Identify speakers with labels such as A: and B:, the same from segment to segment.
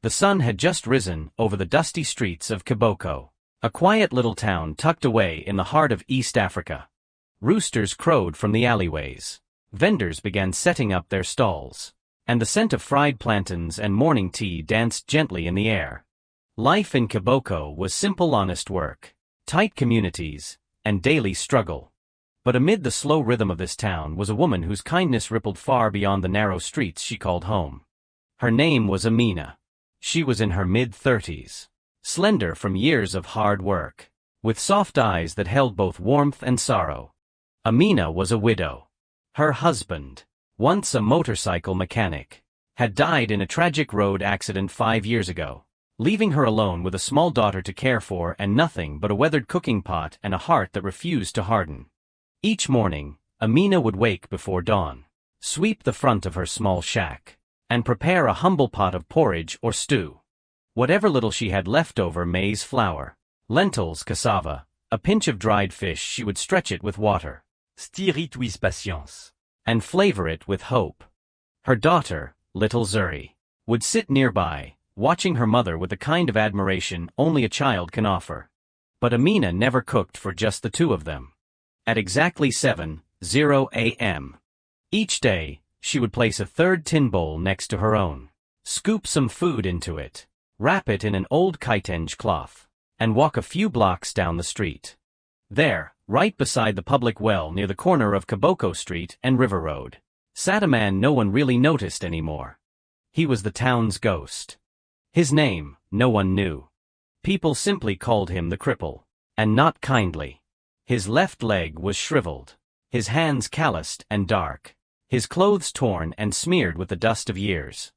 A: The sun had just risen over the dusty streets of Kiboko, a quiet little town tucked away in the heart of East Africa. Roosters crowed from the alleyways. Vendors began setting up their stalls, and the scent of fried plantains and morning tea danced gently in the air. Life in Kiboko was simple, honest work, tight communities, and daily struggle. But amid the slow rhythm of this town was a woman whose kindness rippled far beyond the narrow streets she called home. Her name was Amina. She was in her mid-30s, slender from years of hard work, with soft eyes that held both warmth and sorrow. Amina was a widow. Her husband, once a motorcycle mechanic, had died in a tragic road accident 5 years ago, leaving her alone with a small daughter to care for and nothing but a weathered cooking pot and a heart that refused to harden. Each morning, Amina would wake before dawn, sweep the front of her small shack, and prepare a humble pot of porridge or stew. Whatever little she had left over, maize flour, lentils, cassava, a pinch of dried fish, she would stretch it with water, stir it with patience, and flavor it with hope. Her daughter, little Zuri, would sit nearby, watching her mother with the kind of admiration only a child can offer. But Amina never cooked for just the two of them. At exactly 7:00 a.m. each day, she would place a third tin bowl next to her own, scoop some food into it, wrap it in an old kitenge cloth, and walk a few blocks down the street. There, right beside the public well near the corner of Kiboko Street and River Road, sat a man no one really noticed anymore. He was the town's ghost. His name, no one knew. People simply called him the cripple, and not kindly. His left leg was shriveled, his hands calloused and dark, his clothes torn and smeared with the dust of years.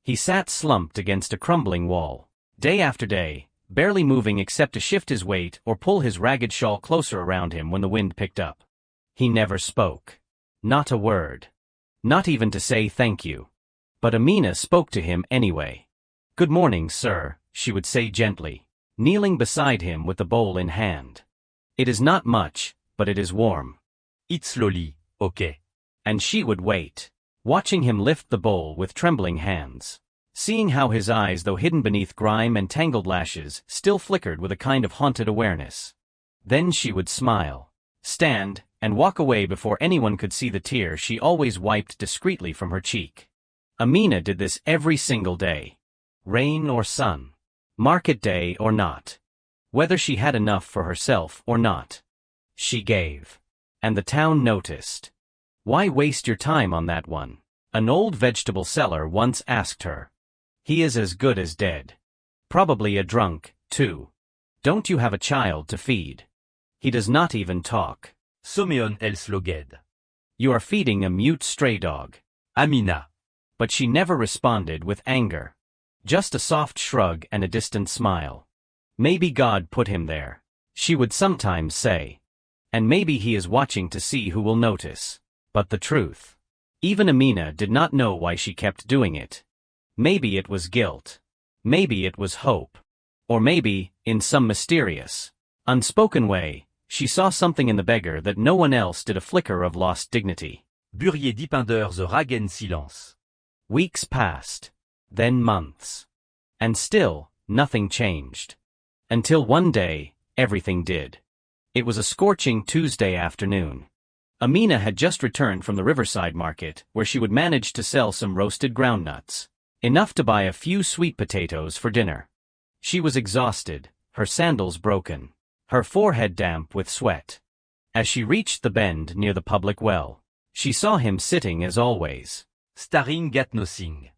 A: He sat slumped against a crumbling wall, day after day, barely moving except to shift his weight or pull his ragged shawl closer around him when the wind picked up. He never spoke. Not a word. Not even to say thank you. But Amina spoke to him anyway. "Good morning, sir," she would say gently, kneeling beside him with the bowl in hand. "It is not much, but it is warm." "Eat slowly, okay?" And she would wait, watching him lift the bowl with trembling hands, seeing how his eyes, though hidden beneath grime and tangled lashes, still flickered with a kind of haunted awareness. Then she would smile, stand, and walk away before anyone could see the tear she always wiped discreetly from her cheek. Amina did this every single day. Rain or sun, market day or not, whether she had enough for herself or not. She gave. And the town noticed. "Why waste your time on that one?" an old vegetable seller once asked her. "He is as good as dead. Probably a drunk, too. Don't you have a child to feed? He does not even talk. Someone else loged. You are feeding a mute stray dog, Amina." But she never responded with anger. Just a soft shrug and a distant smile. "Maybe God put him there," she would sometimes say. "And maybe he is watching to see who will notice." But the truth. Even Amina did not know why she kept doing it. Maybe it was guilt. Maybe it was hope. Or maybe, in some mysterious, unspoken way, she saw something in the beggar that no one else did, a flicker of lost dignity. Burier dipender the ragen silence. Weeks passed. Then months. And still, nothing changed. Until one day, everything did. It was a scorching Tuesday afternoon. Amina had just returned from the riverside market, where she would manage to sell some roasted groundnuts, enough to buy a few sweet potatoes for dinner. She was exhausted, her sandals broken, her forehead damp with sweat. As she reached the bend near the public well, she saw him sitting as always, staring at nothing.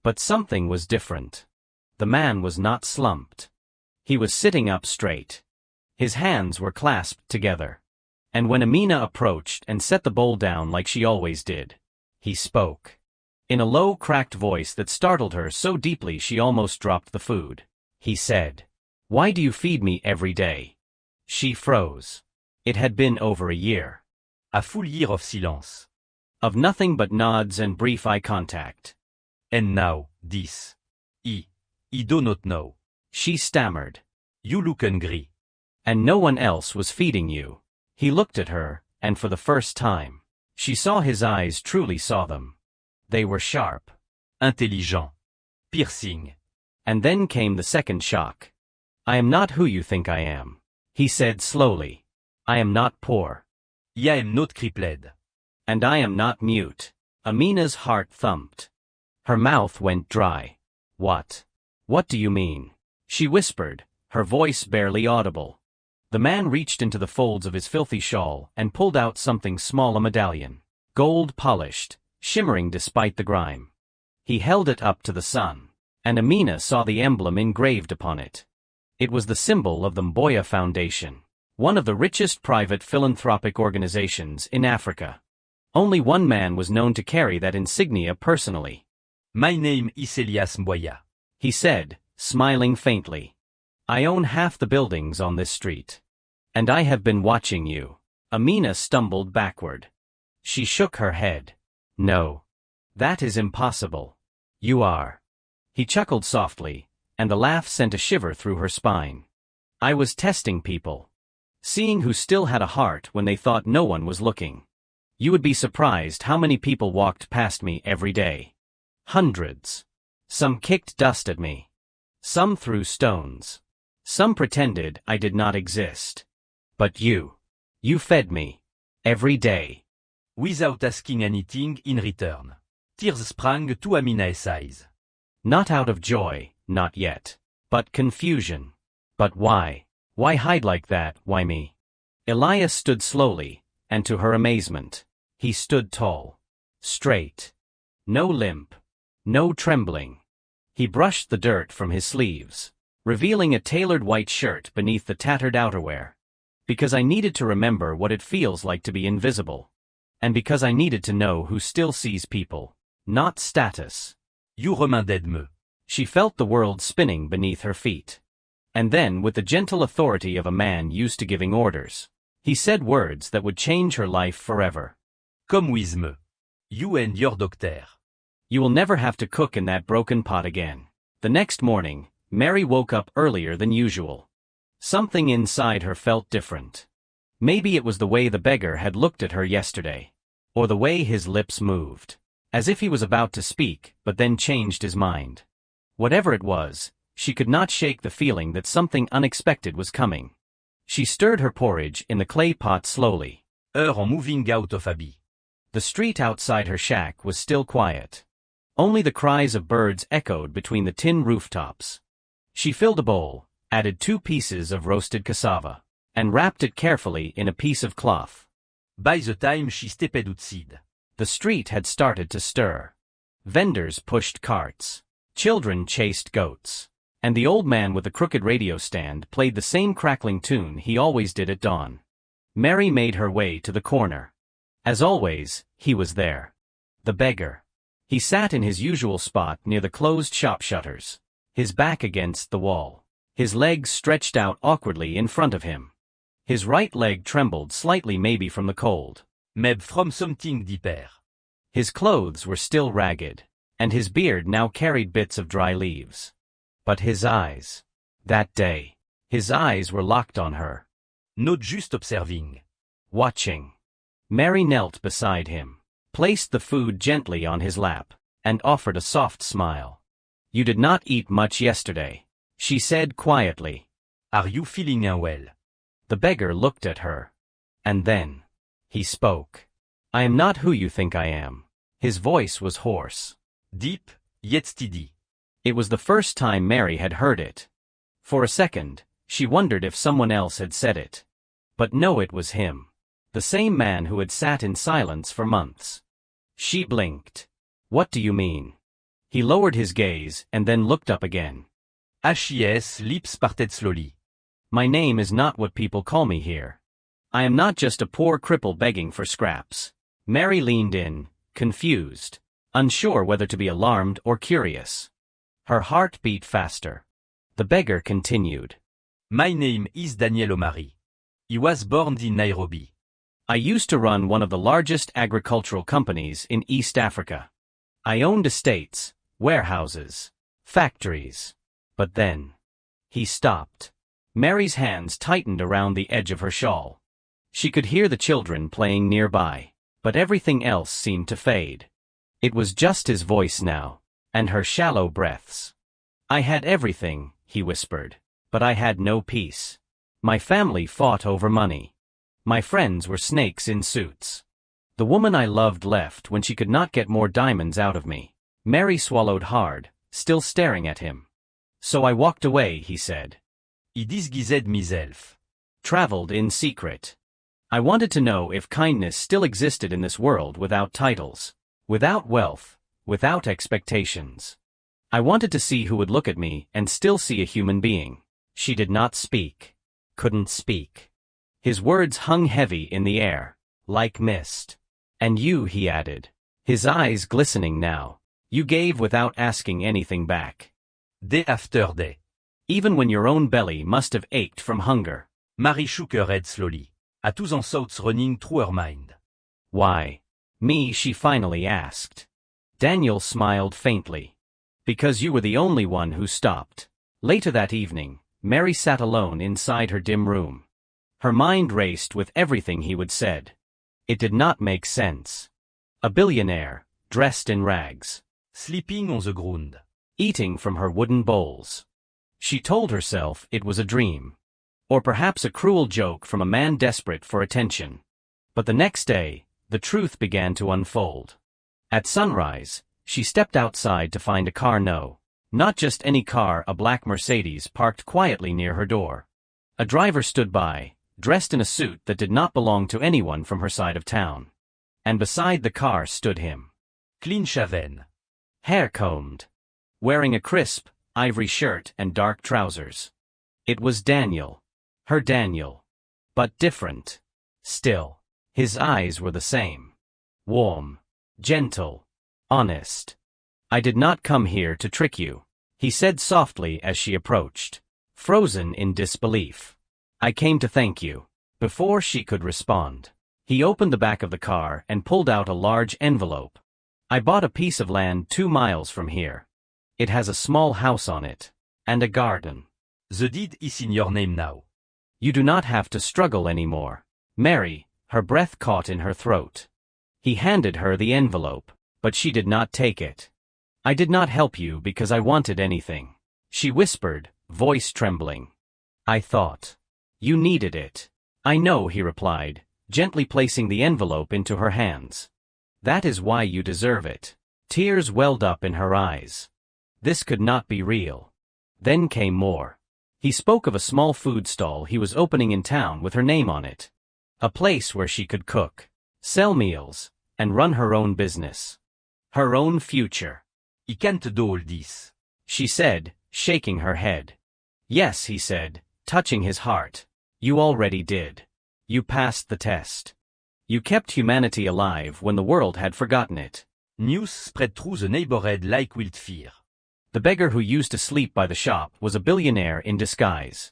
A: But something was different. The man was not slumped. He was sitting up straight. His hands were clasped together. And when Amina approached and set the bowl down like she always did, he spoke. In a low, cracked voice that startled her so deeply she almost dropped the food, he said, "Why do you feed me every day?" She froze. It had been over a year. A full year of silence. Of nothing but nods and brief eye contact. "And now, this. I do not know," she stammered. "You look hungry. And no one else was feeding you." He looked at her, and for the first time, she saw his eyes, truly saw them. They were sharp, intelligent, piercing. And then came the second shock. I am not who you think I am, he said slowly. I am not poor.
B: Jeg am not crippled.
A: And I am not mute. Amina's heart thumped. Her mouth went dry. What? What do you mean? She whispered, her voice barely audible. The man reached into the folds of his filthy shawl and pulled out something small, a medallion. Gold polished, shimmering despite the grime. He held it up to the sun, and Amina saw the emblem engraved upon it. It was the symbol of the Mboya Foundation, one of the richest private philanthropic organizations in Africa. Only one man was known to carry that insignia personally.
B: My name is Elias Mboya,
A: he said, smiling faintly. I own half the buildings on this street. And I have been watching you. Amina stumbled backward. She shook her head. No. That is impossible. You are. He chuckled softly, and the laugh sent a shiver through her spine. I was testing people. Seeing who still had a heart when they thought no one was looking. You would be surprised how many people walked past me every day. Hundreds. Some kicked dust at me. Some threw stones. Some pretended I did not exist. But you fed me. Every day.
B: Without asking anything in return. Tears sprang to Amina's eyes.
A: Not out of joy, not yet. But confusion. But why? Why hide like that, why me? Elias stood slowly, and to her amazement, he stood tall. Straight. No limp. No trembling. He brushed the dirt from his sleeves, revealing a tailored white shirt beneath the tattered outerwear. Because I needed to remember what it feels like to be invisible. And because I needed to know who still sees people, not status.
B: You reminded me.
A: She felt the world spinning beneath her feet. And then, with the gentle authority of a man used to giving orders, he said words that would change her life forever.
B: Come with me. You and your doctor.
A: You will never have to cook in that broken pot again. The next morning, Mary woke up earlier than usual. Something inside her felt different. Maybe it was the way the beggar had looked at her yesterday. Or the way his lips moved. As if he was about to speak, but then changed his mind. Whatever it was, she could not shake the feeling that something unexpected was coming. She stirred her porridge in the clay pot slowly.
B: Her moving out of habit.
A: The street outside her shack was still quiet. Only the cries of birds echoed between the tin rooftops. She filled a bowl, added 2 pieces of roasted cassava, and wrapped it carefully in a piece of cloth.
B: By the time she stepped outside,
A: the street had started to stir. Vendors pushed carts. Children chased goats. And the old man with the crooked radio stand played the same crackling tune he always did at dawn. Mary made her way to the corner. As always, he was there. The beggar. He sat in his usual spot near the closed shop shutters, his back against the wall, his legs stretched out awkwardly in front of him. His right leg trembled slightly, maybe from the cold.
B: Maybe from something deeper.
A: His clothes were still ragged, and his beard now carried bits of dry leaves. But his eyes. That day, his eyes were locked on her.
B: Not just observing.
A: Watching. Mary knelt beside him, placed the food gently on his lap, and offered a soft smile. You did not eat much yesterday, she said quietly.
B: Are you feeling unwell?
A: The beggar looked at her. And then, he spoke. I am not who you think I am. His voice was hoarse.
B: Deep, yet steady.
A: It was the first time Mary had heard it. For a second, she wondered if someone else had said it. But no, it was him. The same man who had sat in silence for months. She blinked. What do you mean? He lowered his gaze and then looked up again.
B: His lips parted slowly.
A: My name is not what people call me here. I am not just a poor cripple begging for scraps. Mary leaned in, confused, unsure whether to be alarmed or curious. Her heart beat faster. The beggar continued.
B: My name is Daniel Omari. He was born in Nairobi.
A: I used to run one of the largest agricultural companies in East Africa. I owned estates, warehouses, factories. But then, he stopped. Mary's hands tightened around the edge of her shawl. She could hear the children playing nearby, but everything else seemed to fade. It was just his voice now, and her shallow breaths. I had everything, he whispered, but I had no peace. My family fought over money. My friends were snakes in suits. The woman I loved left when she could not get more diamonds out of me. Mary swallowed hard, still staring at him. So I walked away, he said.
B: I disguised myself.
A: Traveled in secret. I wanted to know if kindness still existed in this world without titles, without wealth, without expectations. I wanted to see who would look at me and still see a human being. She did not speak. Couldn't speak. His words hung heavy in the air, like mist. And you, he added, his eyes glistening now, you gave without asking anything back.
B: Day after day.
A: Even when your own belly must have ached from hunger.
B: Mary shook her head slowly, a thousand thoughts running through her mind.
A: Why? Me, she finally asked. Daniel smiled faintly. Because you were the only one who stopped. Later that evening, Mary sat alone inside her dim room. Her mind raced with everything he would said. It did not make sense. A billionaire, dressed in rags.
B: Sleeping on the ground.
A: Eating from her wooden bowls. She told herself it was a dream. Or perhaps a cruel joke from a man desperate for attention. But the next day, the truth began to unfold. At sunrise, she stepped outside to find a car. No, not just any car, a black Mercedes parked quietly near her door. A driver stood by, dressed in a suit that did not belong to anyone from her side of town. And beside the car stood him.
B: Clean shaven.
A: Hair combed. Wearing a crisp, ivory shirt and dark trousers. It was Daniel. Her Daniel. But different. Still. His eyes were the same. Warm. Gentle. Honest. I did not come here to trick you, he said softly as she approached. Frozen in disbelief. I came to thank you. Before she could respond, he opened the back of the car and pulled out a large envelope. I bought a piece of land 2 miles from here. It has a small house on it. And a garden.
B: The deed is in your name now.
A: You do not have to struggle anymore. Mary, her breath caught in her throat. He handed her the envelope, but she did not take it. I did not help you because I wanted anything, she whispered, voice trembling. I thought. You needed it. I know, he replied, gently placing the envelope into her hands. That is why you deserve it. Tears welled up in her eyes. This could not be real. Then came more. He spoke of a small food stall he was opening in town with her name on it. A place where she could cook, sell meals, and run her own business. Her own future.
B: I can't do all this,
A: she said, shaking her head. Yes, he said, touching his heart. You already did. You passed the test. You kept humanity alive when the world had forgotten it.
B: News spread through the neighborhood like wildfire.
A: The beggar who used to sleep by the shop was a billionaire in disguise.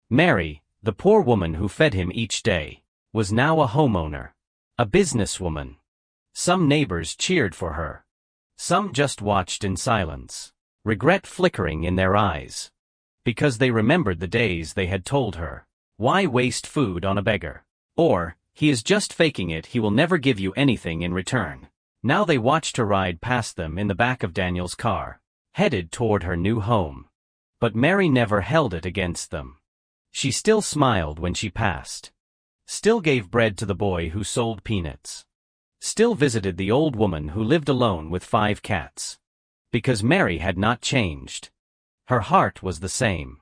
A: Mary, the poor woman who fed him each day, was now a homeowner. A businesswoman. Some neighbors cheered for her. Some just watched in silence, regret flickering in their eyes. Because they remembered the days they had told her, why waste food on a beggar? Or, he is just faking it, he will never give you anything in return. Now they watched her ride past them in the back of Daniel's car, headed toward her new home. But Mary never held it against them. She still smiled when she passed. Still gave bread to the boy who sold peanuts. Still visited the old woman who lived alone with 5 cats. Because Mary had not changed. Her heart was the same.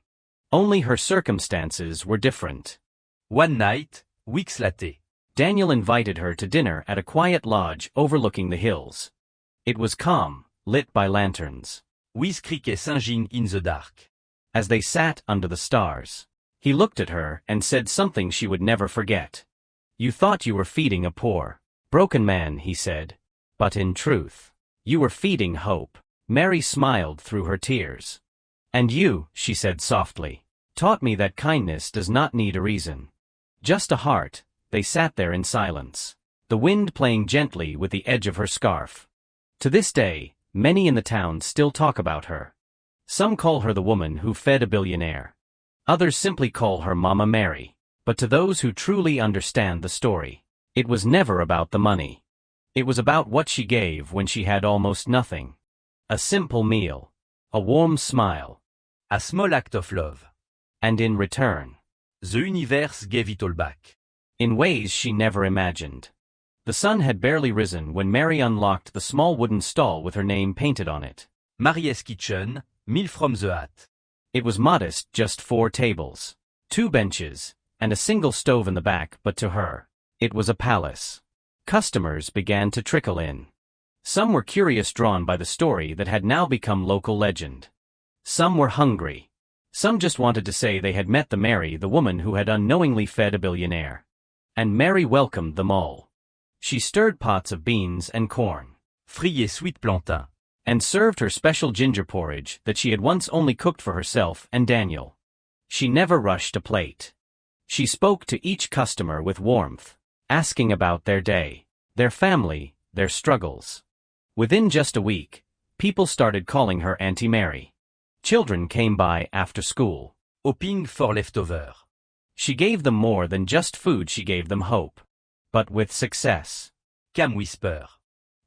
A: Only her circumstances were different.
B: One night, weeks later,
A: Daniel invited her to dinner at a quiet lodge overlooking the hills. It was calm, lit by lanterns.
B: with cricket singing in the dark.
A: As they sat under the stars, he looked at her and said something she would never forget. You thought you were feeding a poor, broken man, he said. But in truth, you were feeding hope. Mary smiled through her tears. And you, she said softly, taught me that kindness does not need a reason. Just a heart. They sat there in silence, the wind playing gently with the edge of her scarf. To this day, many in the town still talk about her. Some call her the woman who fed a billionaire. Others simply call her Mama Mary. But to those who truly understand the story, it was never about the money. It was about what she gave when she had almost nothing. A simple meal. A warm smile.
B: A small act of love.
A: And in return,
B: The universe gave it all back.
A: in ways she never imagined. The sun had barely risen when Mary unlocked the small wooden stall with her name painted on it.
B: Marie's kitchen, meal from the hat.
A: It was modest, just 4 tables, 2 benches, and a single stove in the back, but to her, it was a palace. Customers began to trickle in. Some were curious, drawn by the story that had now become local legend. Some were hungry. Some just wanted to say they had met the Mary, the woman who had unknowingly fed a billionaire. And Mary welcomed them all. She stirred pots of beans and corn,
B: Frits et sweet plantain.
A: and served her special ginger porridge that she had once only cooked for herself and Daniel. She never rushed a plate. She spoke to each customer with warmth, asking about their day, their family, their struggles. Within just a week, people started calling her Auntie Mary. Children came by after school.
B: Hoping for leftover.
A: She gave them more than just food, she gave them hope. But with success.
B: Cam whisper.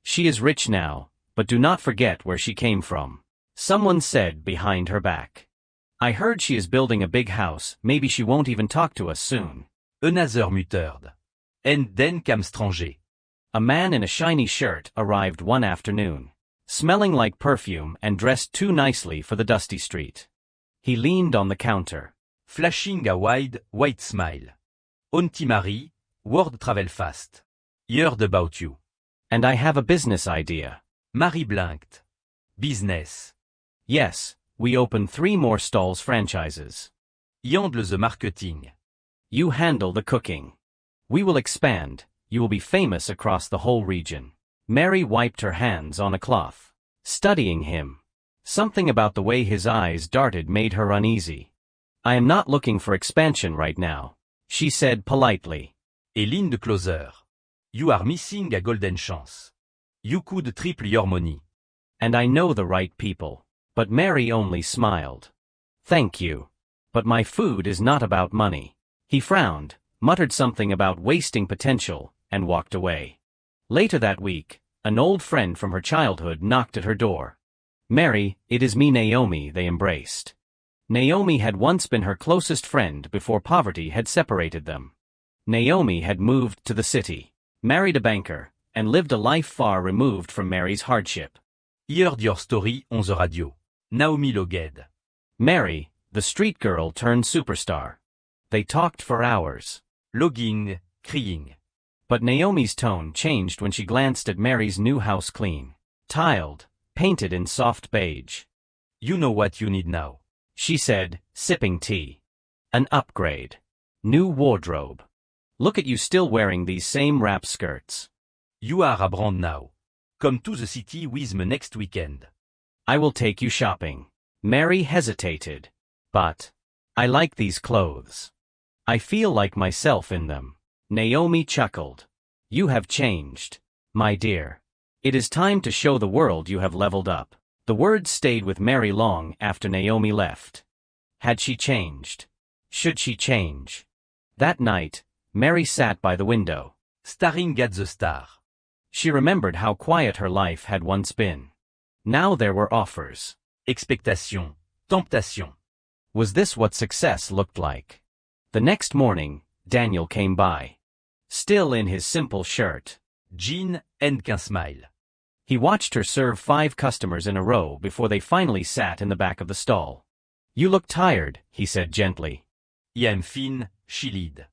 A: She is rich now, but do not forget where she came from. Someone said behind her back. I heard she is building a big house, maybe she won't even talk to us soon.
B: Another muttered. And then came stranger.
A: A man in a shiny shirt arrived one afternoon, smelling like perfume and dressed too nicely for the dusty street. He leaned on the counter,
B: Flashing a wide, white smile. Auntie Marie, word travel fast. Heard about you.
A: and I have a business idea.
B: Marie blinked. Business.
A: Yes, we open 3 more stalls franchises.
B: Handle the marketing.
A: You handle the cooking. We will expand, you will be famous across the whole region. Mary wiped her hands on a cloth, studying him. Something about the way his eyes darted made her uneasy. I am not looking for expansion right now, she said politely.
B: Et leaned closer. You are missing a golden chance. You could triple your money.
A: And I know the right people. But Mary only smiled. Thank you. But my food is not about money. He frowned, muttered something about wasting potential, and walked away. Later that week, an old friend from her childhood knocked at her door. Mary, it is me, Naomi, they embraced. Naomi had once been her closest friend before poverty had separated them. Naomi had moved to the city, married a banker, and lived a life far removed from Mary's hardship.
B: Heard your story on the radio. Naomi logged.
A: Mary, the street girl turned superstar. They talked for hours.
B: Logging, crying.
A: But Naomi's tone changed when she glanced at Mary's new house, clean, tiled, painted in soft beige.
B: You know what you need now.
A: She said, sipping tea. An upgrade. New wardrobe. Look at you still wearing these same wrap skirts.
B: You are a brand now. Come to the city with me next weekend.
A: I will take you shopping. Mary hesitated. But I like these clothes. I feel like myself in them. Naomi chuckled. You have changed, my dear. It is time to show the world you have leveled up. The words stayed with Mary long after Naomi left. Had she changed? Should she change? That night, Mary sat by the window,
B: Staring at the star.
A: She remembered how quiet her life had once been. Now there were offers.
B: Expectation. Temptation.
A: Was this what success looked like? The next morning, Daniel came by. Still in his simple shirt.
B: Jean and qu'un smile.
A: He watched her serve 5 customers in a row before they finally sat in the back of the stall. You look tired, he said gently.
B: I am fine, she lied.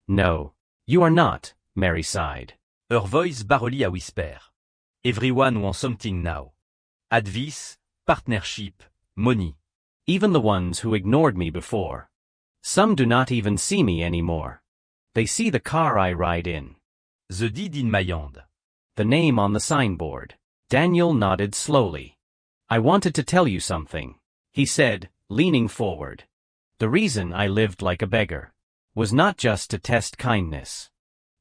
A: No, you are not, Mary sighed.
B: Her voice barely a whisper. Everyone wants something now. Advice, partnership, money.
A: Even the ones who ignored me before. Some do not even see me anymore. They see the car I ride in.
B: The deed in my hand.
A: The name on the signboard. Daniel nodded slowly. I wanted to tell you something, he said, leaning forward. The reason I lived like a beggar was not just to test kindness.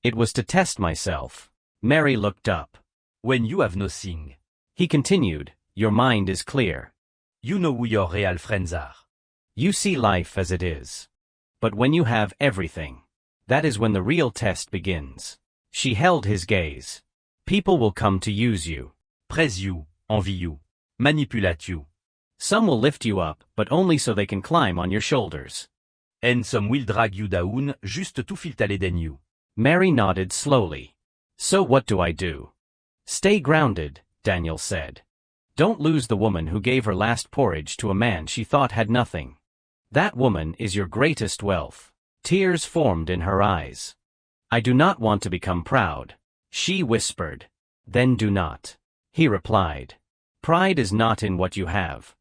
A: It was to test myself. Mary looked up.
B: When you have nothing.
A: He continued, your mind is clear.
B: You know who your real friends are.
A: You see life as it is. But when you have everything, that is when the real test begins. She held his gaze. People will come to use you.
B: Praise you, envy you, manipulate you.
A: Some will lift you up, but only so they can climb on your shoulders.
B: And some will drag you down, juste tout fil t'aller den you.
A: Mary nodded slowly. So what do I do? Stay grounded, Daniel said. Don't lose the woman who gave her last porridge to a man she thought had nothing. That woman is your greatest wealth. Tears formed in her eyes. I do not want to become proud, she whispered. Then do not. He replied. Pride is not in what you have.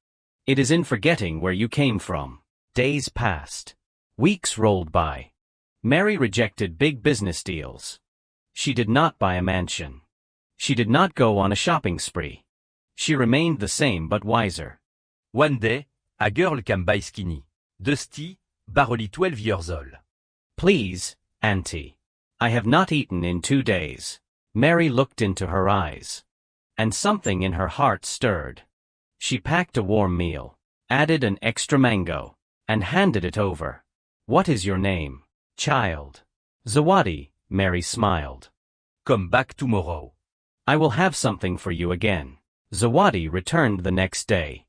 A: It is in forgetting where you came from. Days passed. Weeks rolled by. Mary rejected big business deals. She did not buy a mansion. She did not go on a shopping spree. She remained the same but wiser.
B: One day, a girl came by skinny. Dusty, barely 12 years old.
A: Please, Auntie. I have not eaten in 2 days. Mary looked into her eyes. And something in her heart stirred. She packed a warm meal, added an extra mango, and handed it over. What is your name, child? Zawadi, Mary smiled.
B: Come back tomorrow.
A: I will have something for you again. Zawadi returned the next day.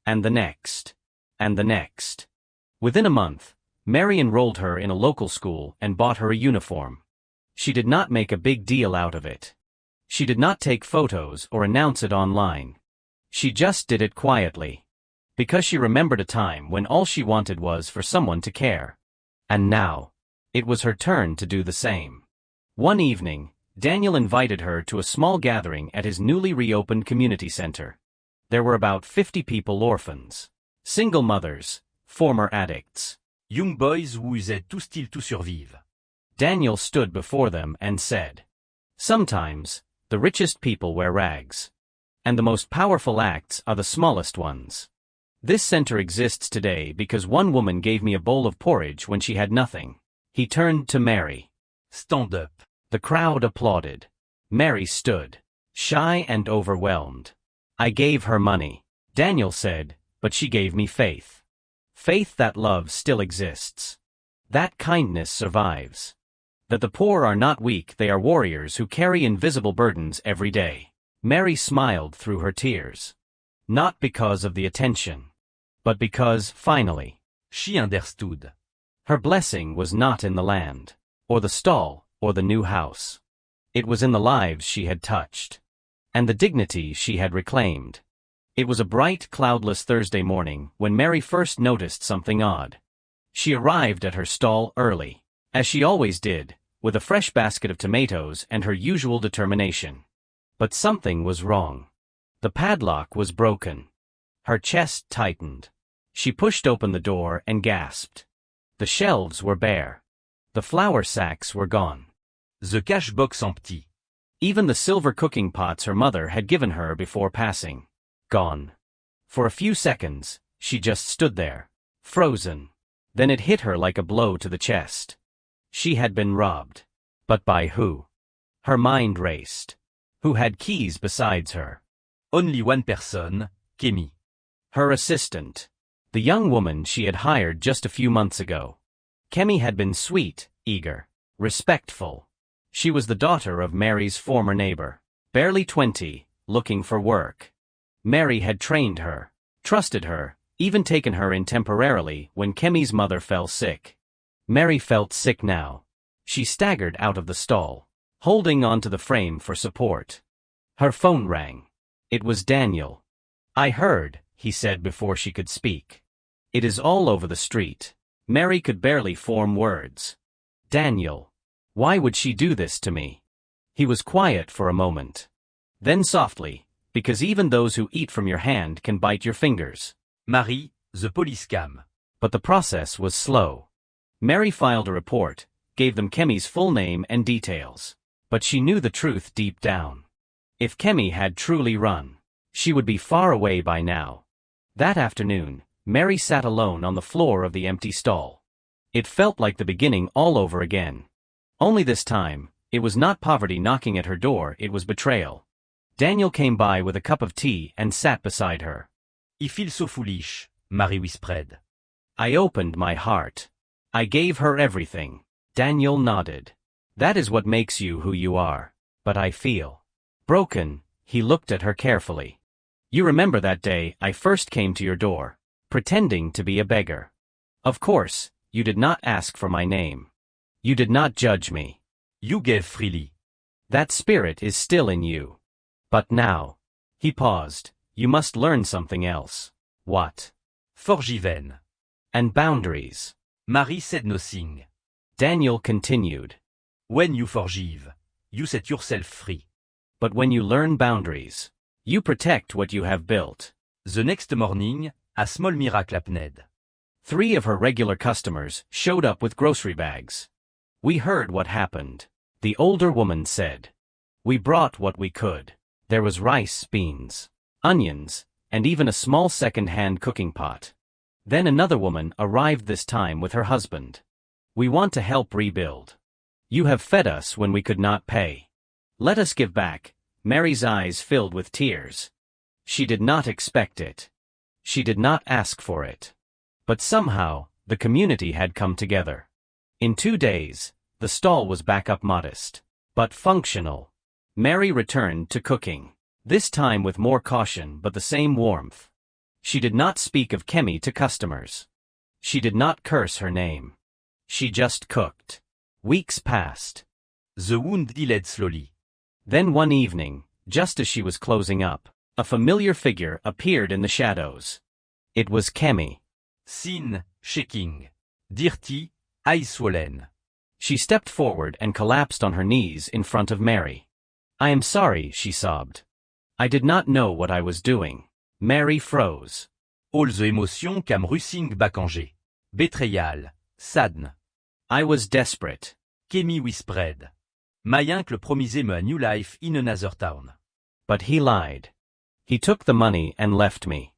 A: And the next. And the next. Within a month, Mary enrolled her in a local school and bought her a uniform. She did not make a big deal out of it. She did not take photos or announce it online. She just did it quietly. Because she remembered a time when all she wanted was for someone to care. And now, it was her turn to do the same. One evening, Daniel invited her to a small gathering at his newly reopened community center. There were about 50 people, orphans, single mothers, former addicts,
B: Young boys who usaient tout style to survive.
A: Daniel stood before them and said, sometimes, the richest people wear rags. And the most powerful acts are the smallest ones. This center exists today because one woman gave me a bowl of porridge when she had nothing. He turned to Mary.
B: Stand up.
A: The crowd applauded. Mary stood, shy and overwhelmed. I gave her money, Daniel said, but she gave me faith. Faith that love still exists. That kindness survives. That the poor are not weak, they are warriors who carry invisible burdens every day. Mary smiled through her tears. Not because of the attention, but because, finally,
B: she understood.
A: Her blessing was not in the land, or the stall, or the new house. It was in the lives she had touched, and the dignity she had reclaimed. It was a bright, cloudless Thursday morning when Mary first noticed something odd. She arrived at her stall early, as she always did, with a fresh basket of tomatoes and her usual determination. But something was wrong. The padlock was broken. Her chest tightened. She pushed open the door and gasped. The shelves were bare. The flour sacks were gone.
B: The cash box empty.
A: Even the silver cooking pots her mother had given her before passing. Gone. For a few seconds, she just stood there, frozen. Then it hit her like a blow to the chest. She had been robbed. But by who? Her mind raced. Who had keys besides her?
B: Only one person, Kemi.
A: Her assistant. The young woman she had hired just a few months ago. Kemi had been sweet, eager, respectful. She was the daughter of Mary's former neighbor, barely 20, looking for work. Mary had trained her, trusted her, even taken her in temporarily when Kemi's mother fell sick. Mary felt sick now. She staggered out of the stall, holding onto the frame for support. Her phone rang. It was Daniel. I heard, he said before she could speak. It is all over the street. Mary could barely form words. Daniel. Why would she do this to me? He was quiet for a moment. Then softly, because even those who eat from your hand can bite your fingers.
B: Marie, the police came.
A: But the process was slow. Mary filed a report, gave them Kemi's full name and details. But she knew the truth deep down. If Kemi had truly run, she would be far away by now. That afternoon, Mary sat alone on the floor of the empty stall. It felt like the beginning all over again. Only this time, it was not poverty knocking at her door, it was betrayal. Daniel came by with a cup of tea and sat beside her.
B: I feel so foolish, Marie whispered.
A: I opened my heart. I gave her everything. Daniel nodded. That is what makes you who you are. But I feel broken. He looked at her carefully. You remember that day I first came to your door, pretending to be a beggar. Of course, you did not ask for my name. You did not judge me.
B: You gave freely.
A: That spirit is still in you. But now. He paused. You must learn something else. What?
B: Forgiven.
A: And boundaries.
B: Marie said nothing.
A: Daniel continued.
B: When you forgive, you set yourself free.
A: But when you learn boundaries, you protect what you have built.
B: The next morning, a small miracle happened.
A: 3 of her regular customers showed up with grocery bags. We heard what happened. The older woman said. We brought what we could. There was rice, beans, onions, and even a small second-hand cooking pot. Then another woman arrived this time with her husband. We want to help rebuild. You have fed us when we could not pay. Let us give back. Mary's eyes filled with tears. She did not expect it. She did not ask for it. But somehow, the community had come together. In 2 days, the stall was back up modest, but functional. Mary returned to cooking, this time with more caution but the same warmth. She did not speak of Kemi to customers. She did not curse her name. She just cooked. Weeks passed.
B: The wound healed slowly.
A: Then one evening, just as she was closing up, a familiar figure appeared in the shadows. It was Kemi.
B: Thin, shaking. Dirty, eyes swollen.
A: She stepped forward and collapsed on her knees in front of Mary. I am sorry, she sobbed. I did not know what I was doing. Mary froze.
B: All the emotions came rushing back en jeu. Betrayal, sadness.
A: I was desperate.
B: Kemi whispered. My uncle promised me a new life in another town.
A: But he lied. He took the money and left me.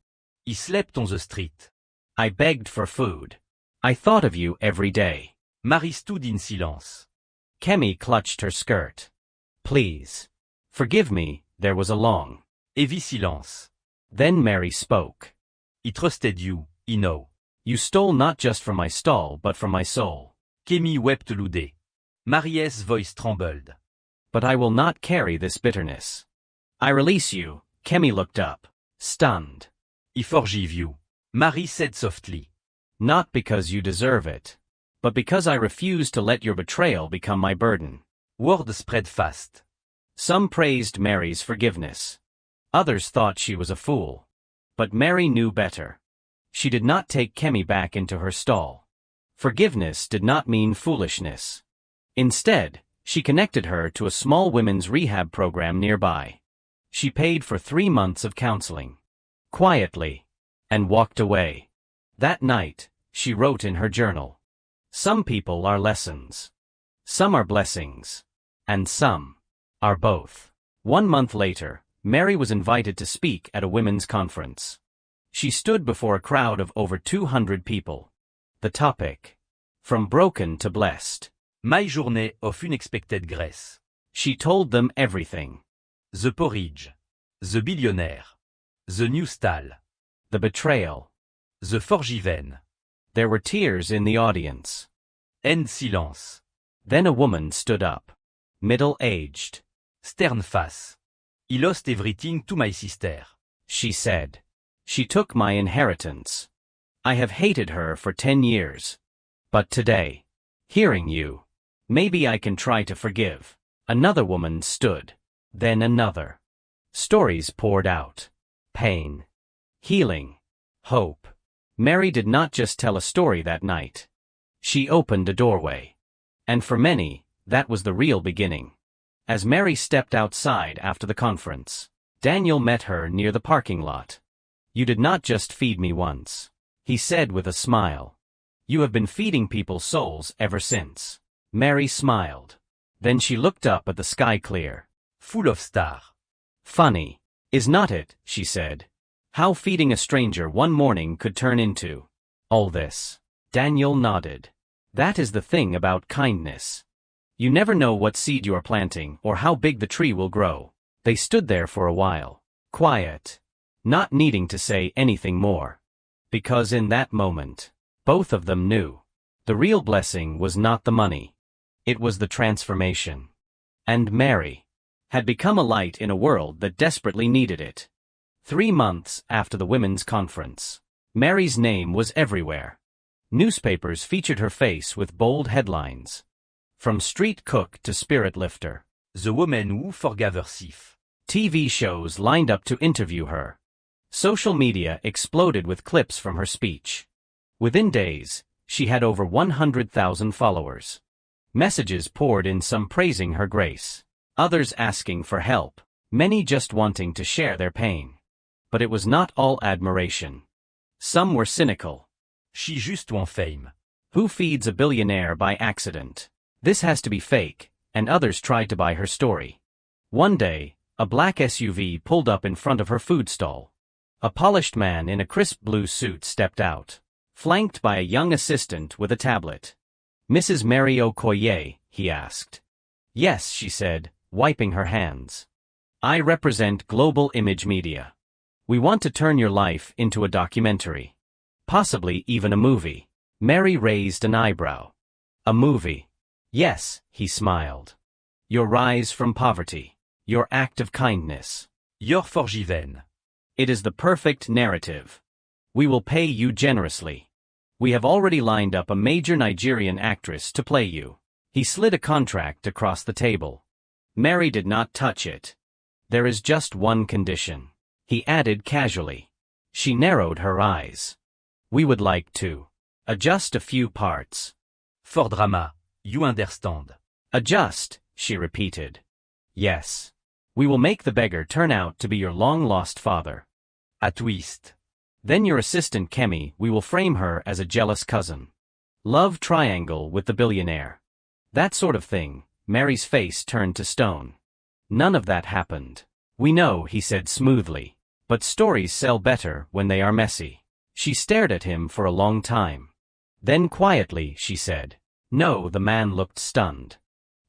B: He slept on the street.
A: I begged for food. I thought of you every day.
B: Marie stood in silence.
A: Kemi clutched her skirt. Please. Forgive me, there was a long,
B: heavy silence.
A: Then Mary spoke.
B: He trusted you, he know.
A: You stole not just from my stall but from my soul.
B: Kemi wept loudly. Marie's voice trembled.
A: But I will not carry this bitterness. I release you. Kemi looked up, stunned.
B: He forgive you, Marie said softly.
A: Not because you deserve it, but because I refuse to let your betrayal become my burden.
B: Word spread fast.
A: Some praised Mary's forgiveness. Others thought she was a fool. But Mary knew better. She did not take Kemi back into her stall. Forgiveness did not mean foolishness. Instead, she connected her to a small women's rehab program nearby. She paid for 3 months of counseling. Quietly. And walked away. That night, she wrote in her journal. Some people are lessons. Some are blessings. And some are both. 1 month later, Mary was invited to speak at a women's conference. She stood before a crowd of over 200 people. The topic: From Broken to Blessed.
B: My journée of unexpected grace.
A: She told them everything.
B: The porridge. The billionaire. The new stall.
A: The betrayal.
B: The forgiven.
A: There were tears in the audience.
B: And silence.
A: Then a woman stood up. Middle-aged.
B: Stern face. He lost everything to my sister.
A: She said. She took my inheritance. I have hated her for 10 years. But today, hearing you, maybe I can try to forgive. Another woman stood. Then another. Stories poured out. Pain. Healing. Hope. Mary did not just tell a story that night. She opened a doorway. And for many, that was the real beginning. As Mary stepped outside after the conference, Daniel met her near the parking lot. You did not just feed me once, he said with a smile. You have been feeding people's souls ever since. Mary smiled. Then she looked up at the sky clear,
B: full of stars.
A: Funny, is not it, she said. How feeding a stranger one morning could turn into all this. Daniel nodded. That is the thing about kindness. You never know what seed you are planting or how big the tree will grow. They stood there for a while, quiet, not needing to say anything more. Because in that moment, both of them knew. The real blessing was not the money. It was the transformation. And Mary had become a light in a world that desperately needed it. 3 months after the women's conference, Mary's name was everywhere. Newspapers featured her face with bold headlines. From street cook to spirit lifter.
B: The woman who forgave her thief.
A: TV shows lined up to interview her. Social media exploded with clips from her speech. Within days, she had over 100,000 followers. Messages poured in, some praising her grace, others asking for help, many just wanting to share their pain. But it was not all admiration. Some were cynical.
B: She juste want fame.
A: Who feeds a billionaire by accident? This has to be fake, and others tried to buy her story. One day, a black SUV pulled up in front of her food stall. A polished man in a crisp blue suit stepped out, flanked by a young assistant with a tablet. "Mrs. Mary Okoye?" he asked. "Yes," she said, wiping her hands. "I represent Global Image Media. We want to turn your life into a documentary. Possibly even a movie." Mary raised an eyebrow. "A movie?" "Yes," he smiled. "Your rise from poverty. Your act of kindness.
B: Your forgiven.
A: It is the perfect narrative. We will pay you generously. We have already lined up a major Nigerian actress to play you." He slid a contract across the table. Mary did not touch it. "There is just one condition," he added casually. She narrowed her eyes. "We would like to adjust a few parts."
B: For drama, you understand.
A: "Adjust," she repeated. "Yes. We will make the beggar turn out to be your long-lost father.
B: A twist.
A: Then your assistant Kemi, we will frame her as a jealous cousin. Love triangle with the billionaire. That sort of thing." Mary's face turned to stone. "None of that happened." "We know," he said smoothly. "But stories sell better when they are messy." She stared at him for a long time. Then quietly, she said, "No." The man looked stunned.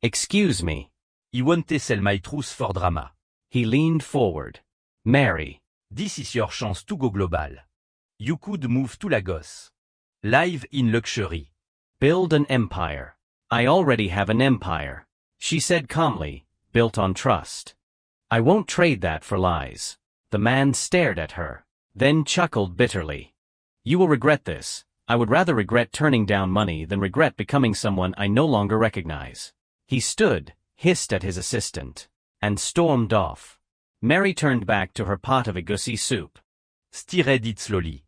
A: "Excuse me."
B: I won't sell my truth for drama.
A: He leaned forward. "Mary.
B: This is your chance to go global. You could move to Lagos. Live in luxury.
A: Build an empire." "I already have an empire," she said calmly, "built on trust. I won't trade that for lies." The man stared at her, then chuckled bitterly. "You will regret this. I would rather regret turning down money than regret becoming someone I no longer recognize." He stood, hissed at his assistant, and stormed off. Mary turned back to her pot of egusi soup.
B: Stirred it slowly.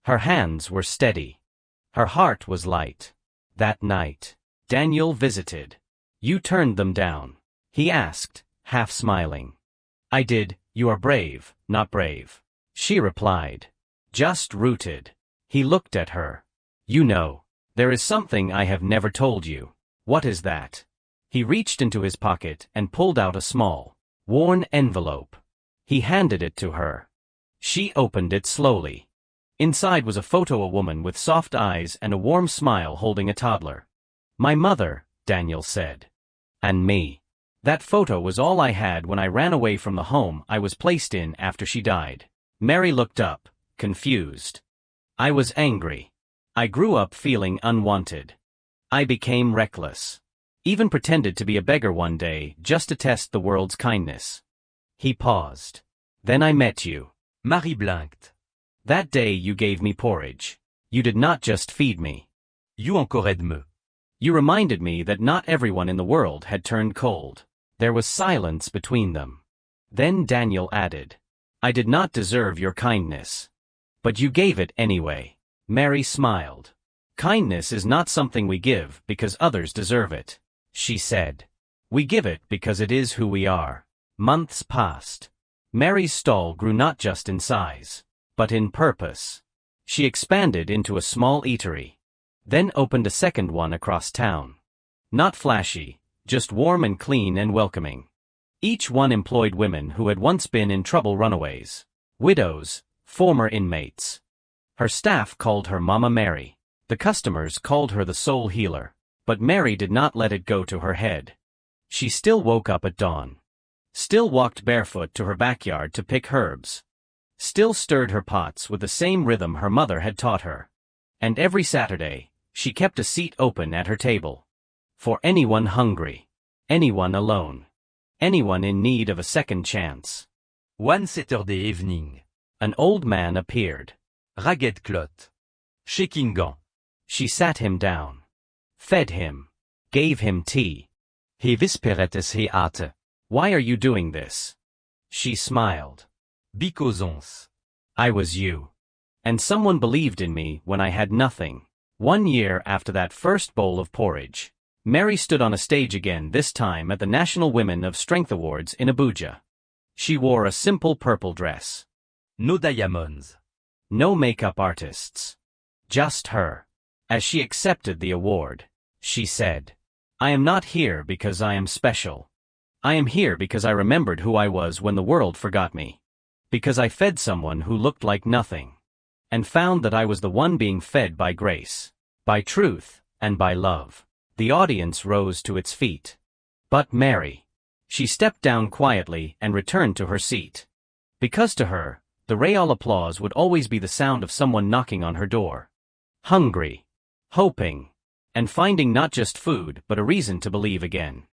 A: Her hands were steady. Her heart was light. That night, Daniel visited. "You turned them down?" he asked, half smiling. "I did. You are brave, not brave," she replied. "Just rooted." He looked at her. "You know, there is something I have never told you." "What is that?" He reached into his pocket and pulled out a small, worn envelope. He handed it to her. She opened it slowly. Inside was a photo, a woman with soft eyes and a warm smile holding a toddler. "My mother," Daniel said. "And me." That photo was all I had when I ran away from the home I was placed in after she died. Mary looked up, confused. "I was angry. I grew up feeling unwanted. I became reckless. Even pretended to be a beggar one day just to test the world's kindness." He paused. "Then I met you."
B: Marie blinked.
A: "That day you gave me porridge. You did not just feed me.
B: You encouraged me.
A: You reminded me that not everyone in the world had turned cold." There was silence between them. Then Daniel added, "I did not deserve your kindness. But you gave it anyway." Mary smiled. "Kindness is not something we give because others deserve it," she said. "We give it because it is who we are." Months passed. Mary's stall grew not just in size, but in purpose. She expanded into a small eatery, then opened a second one across town. Not flashy, just warm and clean and welcoming. Each one employed women who had once been in trouble, runaways, widows, former inmates. Her staff called her Mama Mary. The customers called her the soul healer. But Mary did not let it go to her head. She still woke up at dawn. Still walked barefoot to her backyard to pick herbs. Still stirred her pots with the same rhythm her mother had taught her. And every Saturday, she kept a seat open at her table. For anyone hungry. Anyone alone. Anyone in need of a second chance.
B: One Saturday evening,
A: An old man appeared.
B: Ragged cloth. Shaking gant.
A: She sat him down. Fed him. Gave him tea.
B: He whisperetes he ate.
A: Why are you doing this? She smiled.
B: Because ons.
A: I was you. And someone believed in me when I had nothing. 1 year after that first bowl of porridge, Mary stood on a stage again, this time at the National Women of Strength Awards in Abuja. She wore a simple purple dress.
B: No diamonds.
A: No makeup artists. Just her. As she accepted the award, she said, I am not here because I am special. I am here because I remembered who I was when the world forgot me. Because I fed someone who looked like nothing. And found that I was the one being fed by grace, by truth, and by love. The audience rose to its feet. But Mary. She stepped down quietly and returned to her seat. Because to her, the real applause would always be the sound of someone knocking on her door. Hungry. Hoping. And finding not just food but a reason to believe again.